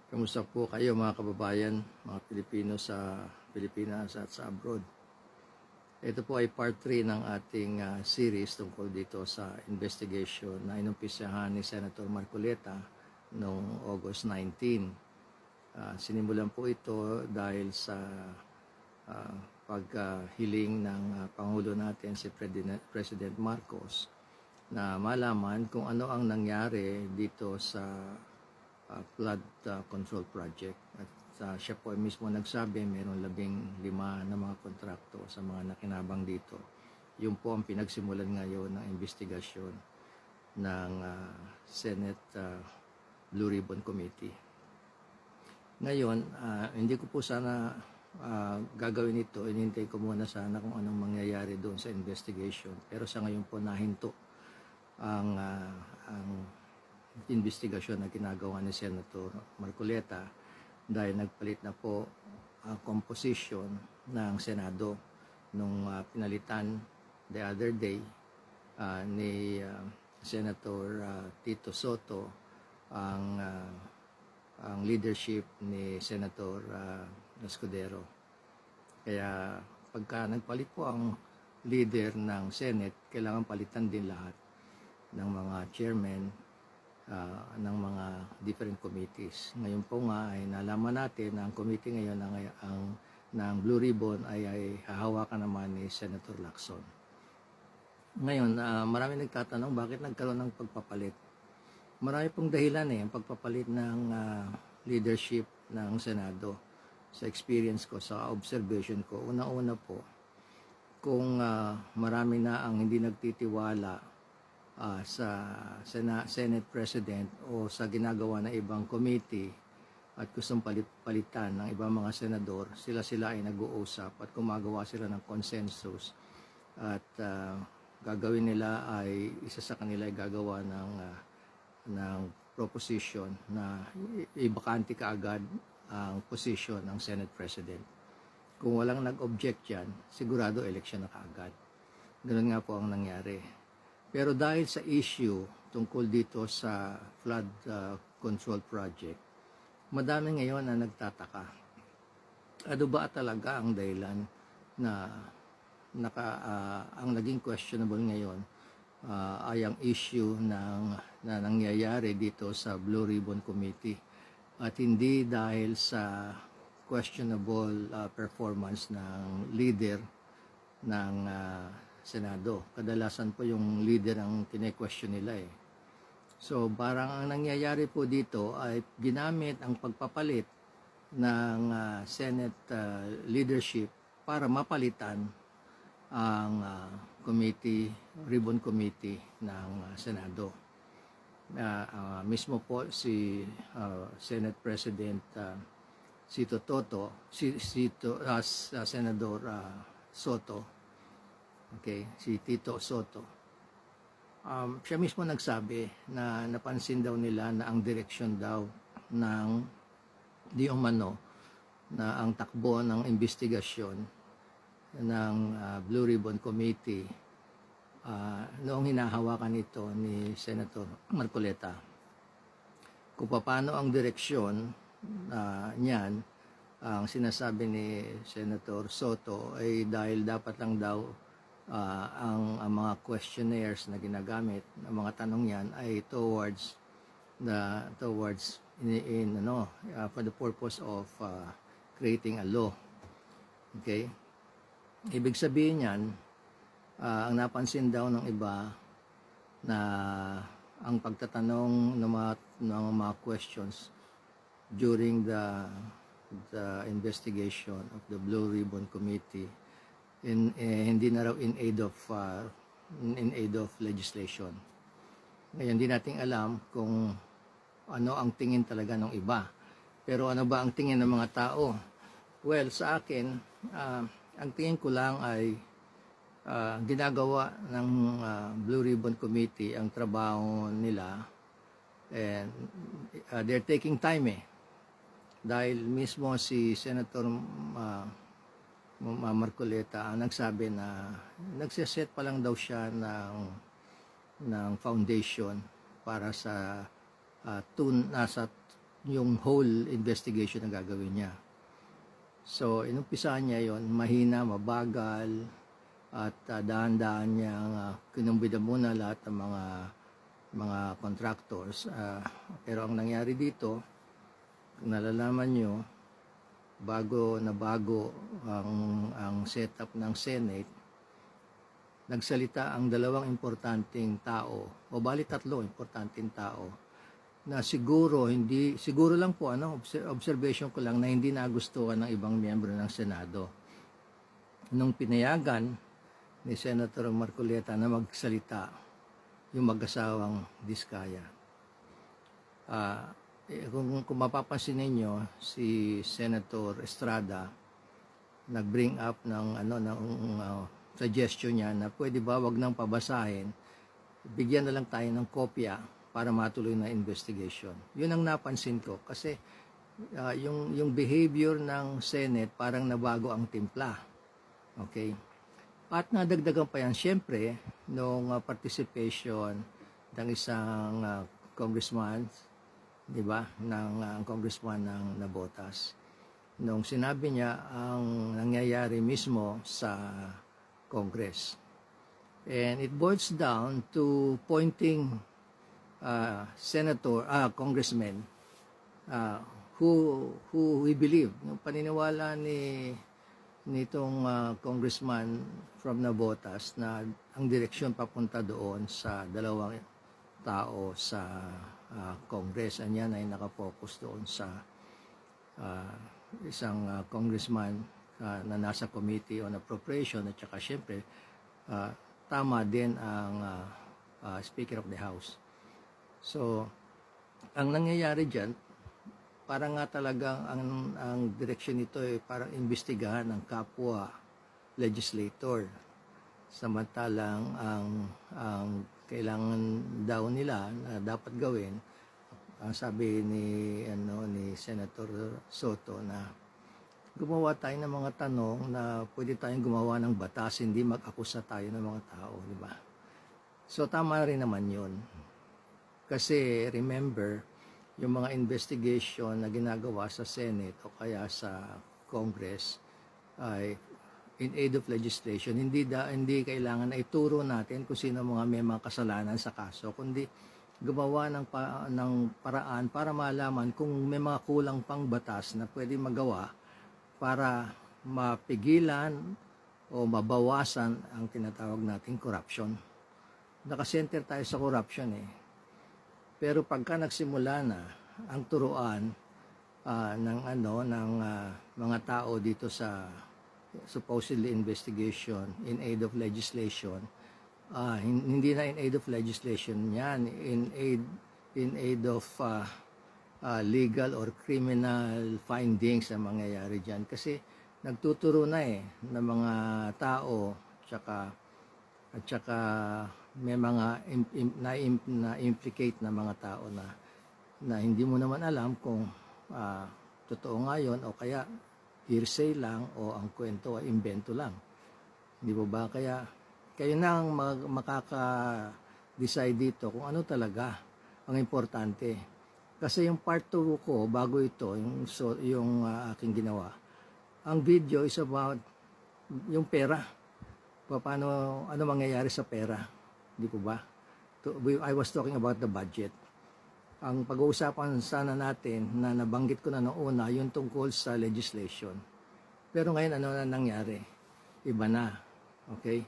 Kamusta po kayo mga kababayan, mga Pilipino sa Pilipinas at sa abroad? Ito po ay part 3 ng ating series tungkol dito sa investigation na inumpisahan ni Senator Marcoleta noong August 19. Sinimulan po ito dahil sa paghiling ng Pangulo natin si President Marcos na malaman kung ano ang nangyari dito sa flood control project. At siya po mismo nagsabi mayroon 15 na mga kontrakto sa mga nakinabang dito. Yun po ang pinagsimulan ngayon ng investigasyon ng Senate Blue Ribbon Committee. Ngayon, hindi ko po sana gagawin ito. Inintay ko muna sana kung anong mangyayari doon sa investigation. Pero sa ngayon po nahinto ang investigasyon na ginagawa ni Senator Marcoleta dahil nagpalit na po ang composition ng Senado nung pinalitan the other day ni Senator Tito Soto ang leadership ni Senator Escudero. Kaya pagka nagpalit po ang leader ng Senate, kailangan palitan din lahat ng mga chairman ng mga different committees. Ngayon po nga ay nalaman natin na ang committee ngayon ng Blue Ribbon ay hahawakan naman ni Senator Lacson. Ngayon, marami nagtatanong bakit nagkaroon ng pagpapalit. Marami pong dahilan ang pagpapalit ng leadership ng Senado. Sa experience ko, sa observation ko, una-una po, kung marami na ang hindi nagtitiwala sa Senate President o sa ginagawa ng ibang committee at gustong palitan ng ibang mga senador, sila ay nag-uusap at gumagawa sila ng consensus at gagawin nila ay isa sa kanila ay gagawa ng proposition na ibakante kaagad ang position ng Senate President. Kung walang nag-object yan, sigurado election na kaagad. Ganun nga po ang nangyari. Pero dahil sa issue tungkol dito sa flood control project, madami ngayon na nagtataka. Ano ba talaga ang dahilan na ang naging questionable ngayon ay ang issue na nangyayari dito sa Blue Ribbon Committee at hindi dahil sa questionable performance ng leader ng Senado. Kadalasan po yung leader ang kine-question nila So parang ang nangyayari po dito ay ginamit ang pagpapalit ng Senate leadership para mapalitan ang Ribbon Committee ng Senado. Mismo po si Senate President Senador Soto, si Tito Soto. Siya mismo nagsabi na napansin daw nila na ang direksyon daw ng di umano na ang takbo ng investigasyon ng Blue Ribbon Committee noong hinahawakan ito ni Senator Marcoleta. Kung paano ang direksyon niyan, ang sinasabi ni Senator Soto ay dahil dapat lang daw ang mga questionnaires na ginagamit, ang mga tanong yan ay towards for the purpose of creating a law. Okay? Ibig sabihin yan, ang napansin daw ng iba na ang pagtatanong ng mga questions during the investigation of the Blue Ribbon Committee hindi na raw in aid of legislation. Ngayon, hindi natin alam kung ano ang tingin talaga ng iba. Pero ano ba ang tingin ng mga tao? Well, sa akin, ang tingin ko lang ay ginagawa ng Blue Ribbon Committee ang trabaho nila and they're taking time dahil mismo si Senator Marcoleta ang nagsabi na nagsiset pa lang daw siya ng foundation para sa yung whole investigation na gagawin niya. So, inumpisahan niya yon, mahina, mabagal, at dahan-dahan niyang kinumbida muna lahat ng mga contractors. Pero ang nangyari dito, nalalaman nyo, bago ang setup ng Senate, nagsalita ang dalawang importanteng tao, o bali tatlo importanteng tao, na siguro lang po, observation ko lang, na hindi nagustuhan ng ibang miyembro ng Senado nung pinayagan ni Senator Marcoleta na magsalita yung mag-asawang Diskaya. Kung mapapansin ninyo, si Senator Estrada nag-bring up ng suggestion niya na pwede ba wag nang pabasahin, bigyan na lang tayo ng kopya para matuloy na investigation. Yun ang napansin ko kasi yung behavior ng Senate parang nabago ang timpla. Okay? At nadagdagan pa yan, syempre, nung participation ng isang congressman, di ba, ng congressman ng Navotas. Nung sinabi niya ang nangyayari mismo sa Congress. And it boils down to pointing congressmen who we believe, yung paniniwala nitong congressman from Navotas na ang direksyon papunta doon sa dalawang tao sa Congress. Yan ay nakafocus doon sa isang congressman na nasa Committee on Appropriation at saka syempre tama din ang Speaker of the House. So, ang nangyayari dyan, parang nga talagang ang direksyon nito ay parang imbestigahan ng kapwa legislator. Samantalang ang kailangan daw nila na dapat gawin, ang sabi ni Senator Soto na gumawa tayo ng mga tanong na pwede tayong gumawa ng batas, hindi mag-akusa tayo ng mga tao, di ba? So tama rin naman yun. Kasi remember, yung mga investigation na ginagawa sa Senate o kaya sa Congress ay in aid of legislation. Hindi kailangan na ituro natin kung sino may mga kasalanan sa kaso, kundi gumawa ng paraan para malaman kung may mga kulang pang batas na pwede magawa para mapigilan o mabawasan ang tinatawag nating corruption. Nakasenter tayo sa corruption eh. Pero pagka nagsimula na ang turuan ng mga tao dito sa supposedly investigation in aid of legislation, hindi na in aid of legislation yan, in aid of legal or criminal findings ang mangyayari dyan. Kasi nagtuturo na ng mga tao at saka may mga na-implicate na mga tao na hindi mo naman alam kung totoo nga yun o kaya hearsay lang o ang kwento ay imbento lang. Di ba? Kaya kayo na ang makaka-decide dito kung ano talaga ang importante. Kasi yung part 2 ko, bago ito, yung aking ginawa, ang video is about yung pera. Ano mangyayari sa pera. Di po ba? I was talking about the budget. Ang pag-uusapan sana natin na nabanggit ko na noong una, yung tungkol sa legislation. Pero ngayon, ano na nangyari? Iba na. Okay?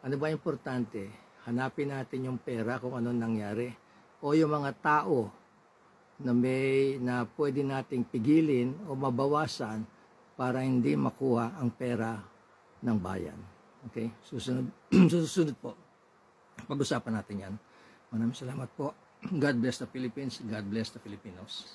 Ano ba importante? Hanapin natin yung pera kung ano nangyari. O yung mga tao na pwede nating pigilin o mabawasan para hindi makuha ang pera ng bayan. Okay? Susunod po. Pag-usapan natin yan. Maraming salamat po. God bless the Philippines. God bless the Filipinos.